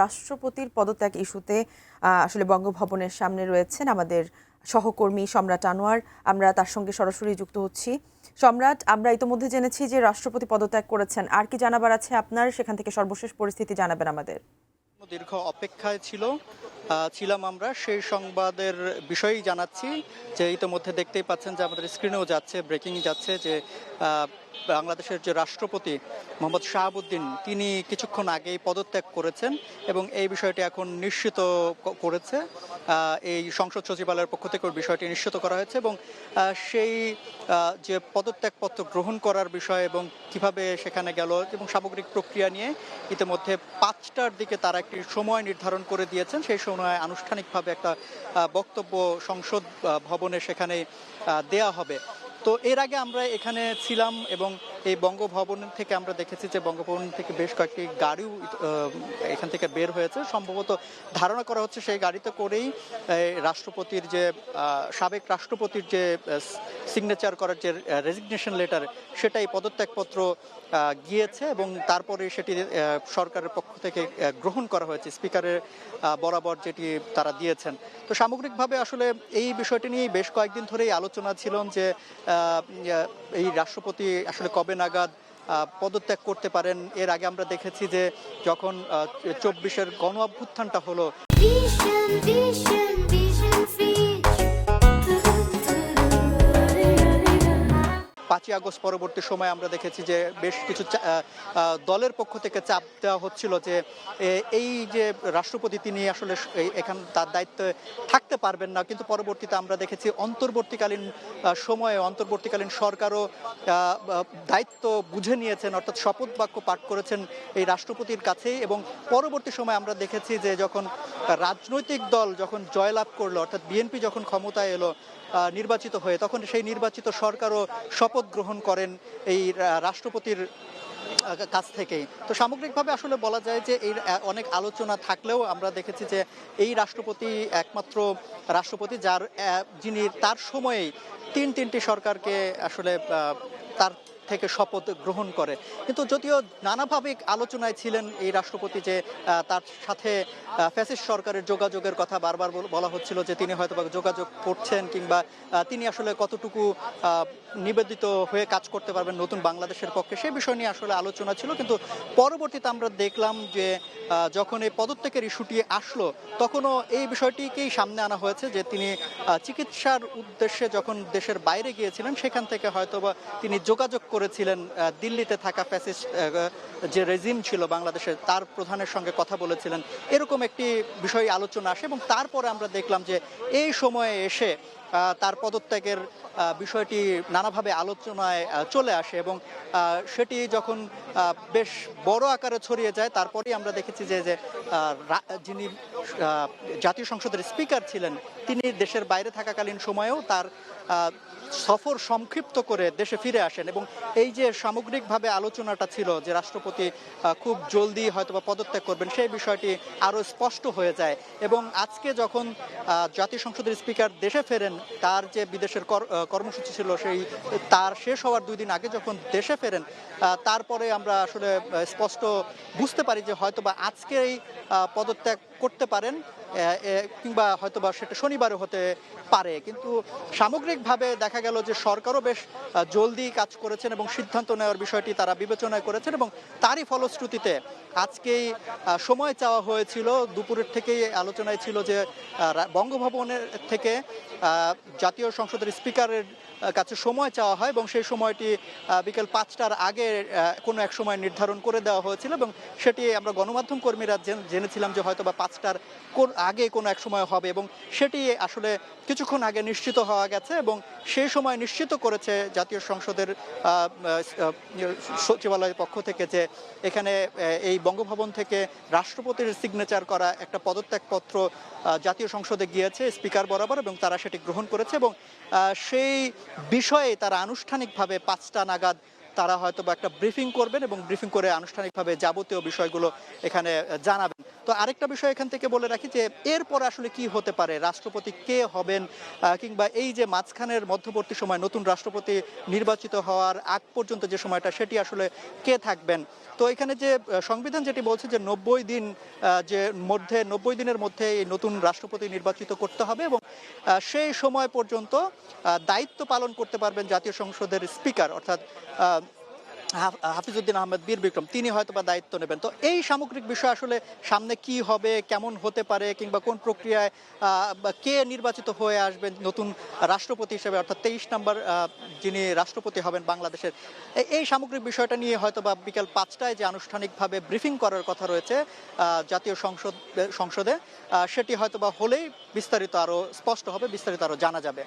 রাষ্ট্রপতির পদত্যাগ ইস্যুতে আসলে বঙ্গভবনের সামনে রয়েছেন আমাদের সহকর্মী সম্রাট আনোয়ার। আমরা তার সঙ্গে সরাসরি যুক্ত হচ্ছি। সম্রাট, আমরা ইতোমধ্যে জেনেছি যে রাষ্ট্রপতি পদত্যাগ করেছেন, আর কি জানাবার আছে আপনার? সেখান থেকে সর্বশেষ পরিস্থিতি জানাবেন আমাদের। দীর্ঘ অপেক্ষায় ছিলাম আমরা, সেই সংবাদের বিষয়েই জানাচ্ছি যে ইতোমধ্যে দেখতেই পাচ্ছেন যে আমাদের স্ক্রিনেও যাচ্ছে, ব্রেকিং যাচ্ছে যে বাংলাদেশের যে রাষ্ট্রপতি মোহাম্মদ শাহাবুদ্দিন তিনি কিছুক্ষণ আগেই পদত্যাগ করেছেন এবং এই বিষয়টি এখন নিশ্চিত করেছে এই সংসদ সচিবালয়ের পক্ষ থেকে বিষয়টি নিশ্চিত করা হয়েছে এবং সেই যে পদত্যাগপত্র গ্রহণ করার বিষয় এবং কিভাবে সেখানে গেল এবং সামগ্রিক প্রক্রিয়া নিয়ে ইতিমধ্যে 5টার দিকে তারা একটি সময় নির্ধারণ করে দিয়েছেন। সেই সময় আনুষ্ঠানিকভাবে একটা বক্তব্য সংসদ ভবনে সেখানে দেয়া হবে। তো এর আগে আমরা এখানে ছিলাম এবং এই বঙ্গভবন থেকে আমরা দেখেছি যে বঙ্গভবন থেকে বেশ কয়েকটি গাড়িও এখান থেকে বের হয়েছে। সম্ভবত ধারণা করা হচ্ছে সেই গাড়িতে করেই রাষ্ট্রপতির যে সাবেক রাষ্ট্রপতির যে সিগনেচার করার যে রেজিগনেশন লেটার, সেটাই পদত্যাগপত্র গিয়েছে এবং তারপরে সেটি সরকারের পক্ষ থেকে গ্রহণ করা হয়েছে স্পিকারের বরাবর যেটি তারা দিয়েছেন। তো সামগ্রিকভাবে আসলে এই বিষয়টি নিয়ে বেশ কয়েকদিন ধরেই আলোচনা ছিল যে এই রাষ্ট্রপতি আসলে কবে নাগাদ পদত্যাগ করতে পারেন। এর আগে আমরা দেখেছি যে যখন 24-এর গণ অভ্যুত্থানটা হলো, 5ই আগস্ট পরবর্তী সময় আমরা দেখেছি যে বেশ কিছু দলের পক্ষ থেকে চাপ দেওয়া হচ্ছিল যে এই যে রাষ্ট্রপতি তিনি আসলে এখানে তার দায়িত্বে থাকতে পারবেন না, কিন্তু পরবর্তীতে আমরা দেখেছি অন্তর্বর্তীকালীন সময়ে অন্তর্বর্তীকালীন সরকারও দায়িত্ব বুঝে নিয়েছেন, অর্থাৎ শপথ বাক্য পাঠ করেছেন এই রাষ্ট্রপতির কাছেই এবং পরবর্তী সময় আমরা দেখেছি যে যখন রাজনৈতিক দল যখন জয়লাভ করলো, অর্থাৎ বিএনপি যখন ক্ষমতায় এলো নির্বাচিত হয়ে, তখন সেই নির্বাচিত সরকারও শপথ গ্রহণ করেন এই রাষ্ট্রপতির কাছ থেকেই। তো সামগ্রিকভাবে আসলে বলা যায় যে এই অনেক আলোচনা থাকলেও আমরা দেখেছি যে এই রাষ্ট্রপতি একমাত্র রাষ্ট্রপতি যিনি তার সময়েই তিনটি সরকারকে আসলে তার থেকে শপথ গ্রহণ করে। কিন্তু যদিও নানাভাবে আলোচনায় ছিলেন এই রাষ্ট্রপতি যে তার সাথে ফ্যাসিস্ট সরকারের যোগাযোগের কথা বারবার বলা হচ্ছিল যে তিনি হয়তো যোগাযোগ করছেন কিংবা তিনি আসলে কতটুকু নিবেদিত হয়ে কাজ করতে পারবেন নতুন বাংলাদেশের পক্ষে, সেই বিষয় নিয়ে আসলে আলোচনা ছিল। কিন্তু পরবর্তীতে আমরা দেখলাম যে যখন এই পদত্যাগের ইস্যুটি আসলো তখনও এই বিষয়টিকেই সামনে আনা হয়েছে যে তিনি চিকিৎসার উদ্দেশ্যে যখন দেশের বাইরে গিয়েছিলেন সেখান থেকে হয়তোবা তিনি যোগাযোগ করেছিলেন দিল্লিতে থাকা ফ্যাসিস্ট যে রেজিম ছিল বাংলাদেশের তার প্রধানের সঙ্গে কথা বলেছিলেন, এরকম একটি বিষয় আলোচনা আসে এবং তারপরে আমরা দেখলাম যে এই সময়ে এসে তার পদত্যাগের বিষয়টি নানাভাবে আলোচনায় চলে আসে এবং সেটি যখন বেশ বড় আকারে ছড়িয়ে যায় তারপরেই আমরা দেখেছি যে যিনি জাতীয় সংসদের স্পিকার ছিলেন তিনি দেশের বাইরে থাকাকালীন সময়েও তার সফর সংক্ষিপ্ত করে দেশে ফিরে আসেন এবং এই যে সামগ্রিকভাবে আলোচনাটা ছিল যে রাষ্ট্রপতি খুব জলদি হয়তোবা পদত্যাগ করবেন, সেই বিষয়টি আরও স্পষ্ট হয়ে যায় এবং আজকে যখন জাতীয় সংসদের স্পিকার দেশে ফেরেন তার যে বিদেশের কর্মসূচি ছিল সেই তার শেষ হওয়ার 2 দিন আগে যখন দেশে ফেরেন তারপরে আমরা আসলে স্পষ্ট বুঝতে পারি যে হয়তোবা আজকেই পদত্যাগ করতে পারেন কিংবা হয়তোবা সেটা শনিবারে হতে পারে। কিন্তু সামগ্রিকভাবে দেখা গেল যে সরকারও বেশ জলদি কাজ করেছেন এবং সিদ্ধান্ত নেওয়ার বিষয়টি তারা বিবেচনায় করেছেন এবং তারই ফলশ্রুতিতে আজকেই সময় চাওয়া হয়েছিল, দুপুরের থেকেই আলোচনায় ছিল যে বঙ্গভবনের থেকে জাতীয় সংসদের স্পিকারের কাছে সময় চাওয়া হয় এবং সেই সময়টি বিকেল 5টার আগে কোনো এক সময় নির্ধারণ করে দেওয়া হয়েছিল এবং সেটি আমরা গণমাধ্যম কর্মীরা জেনেছিলাম যে হয়তো বা 5টার আগে কোনো এক সময় হবে এবং সেটি আসলে কিছুক্ষণ আগে নিশ্চিত হওয়া গেছে এবং সেই সময় নিশ্চিত করেছে জাতীয় সংসদের সচিবালয়ের পক্ষ থেকে যে এখানে এই বঙ্গভবন থেকে রাষ্ট্রপতির সিগনেচার করা একটা পদত্যাগপত্র জাতীয় সংসদে গিয়েছে স্পিকার বরাবর এবং তারা সেটি গ্রহণ করেছে এবং সেই বিষয়ে তারা আনুষ্ঠানিকভাবে 5টা নাগাদ তারা হয়তো বা একটা ব্রিফিং করবেন এবং ব্রিফিং করে আনুষ্ঠানিকভাবে যাবতীয় বিষয়গুলো এখানে জানাবেন। তো আরেকটা বিষয় এখান থেকে বলে রাখি যে এরপর আসলে কি হতে পারে, রাষ্ট্রপতি কে হবেন, কিংবা এই যে মাঝখানের মধ্যবর্তী সময় নতুন রাষ্ট্রপতি নির্বাচিত হওয়ার আগ পর্যন্ত যে সময়টা, সেটি আসলে কে থাকবেন। তো এখানে যে সংবিধান যেটি বলছে যে 90 দিনের মধ্যে এই নতুন রাষ্ট্রপতি নির্বাচিত করতে হবে এবং সেই সময় পর্যন্ত দায়িত্ব পালন করতে পারবেন জাতীয় সংসদের স্পিকার, অর্থাৎ হাফিজউদ্দিন আহমেদ বীর বিক্রম, তিনি হয়তো বা দায়িত্ব নেবেন। তো এই সামগ্রিক বিষয় আসলে সামনে কি হবে, কেমন হতে পারে, কিংবা কোন প্রক্রিয়ায় বা কে নির্বাচিত হয়ে আসবেন নতুন রাষ্ট্রপতি হিসেবে, অর্থাৎ 23 নম্বর যিনি রাষ্ট্রপতি হবেন বাংলাদেশের, এই সামগ্রিক বিষয়টা নিয়ে হয়তো বা বিকেল 5টায় যে আনুষ্ঠানিকভাবে ব্রিফিং করার কথা রয়েছে জাতীয় সংসদে, সেটি হয়তো বা হলেই বিস্তারিত আরো স্পষ্ট হবে, বিস্তারিত আরো জানা যাবে।